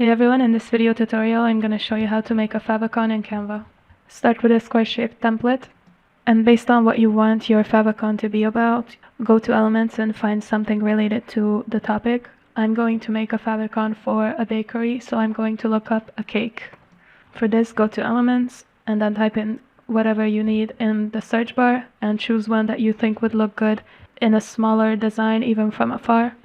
Hey everyone, in this video tutorial I'm going to show you how to make a favicon in Canva. Start with a square shaped template, and based on what you want your favicon to be about, go to Elements and find something related to the topic. I'm going to make a favicon for a bakery, so I'm going to look up a cake. For this, go to Elements and then type in whatever you need in the search bar and choose one that you think would look good in a smaller design even from afar.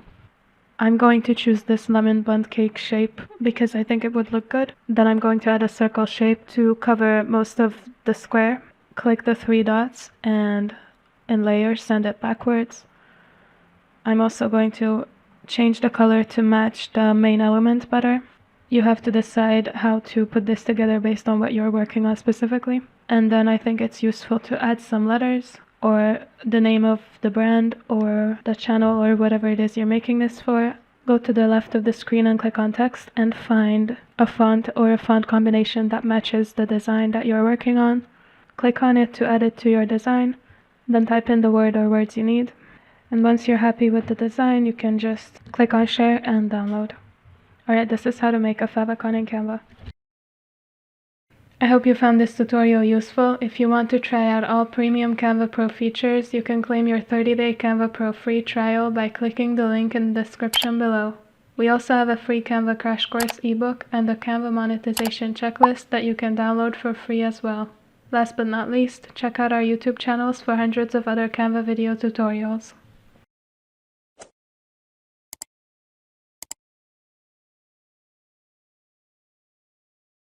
I'm going to choose this lemon bundt cake shape because I think it would look good. Then I'm going to add a circle shape to cover most of the square. Click the three dots and in layers send it backwards. I'm also going to change the color to match the main element better. You have to decide how to put this together based on what you're working on specifically. And then I think it's useful to add some letters or the name of the brand or the channel or whatever it is you're making this for. Go to the left of the screen and click on text and find a font or a font combination that matches the design that you're working on. Click on it to add it to your design, then type in the word or words you need. And once you're happy with the design, you can just click on share and download. Alright, this is how to make a favicon in Canva. I hope you found this tutorial useful. If you want to try out all premium Canva Pro features, you can claim your 30-day Canva Pro free trial by clicking the link in the description below. We also have a free Canva crash course ebook and a Canva monetization checklist that you can download for free as well. Last but not least, check out our YouTube channels for hundreds of other Canva video tutorials.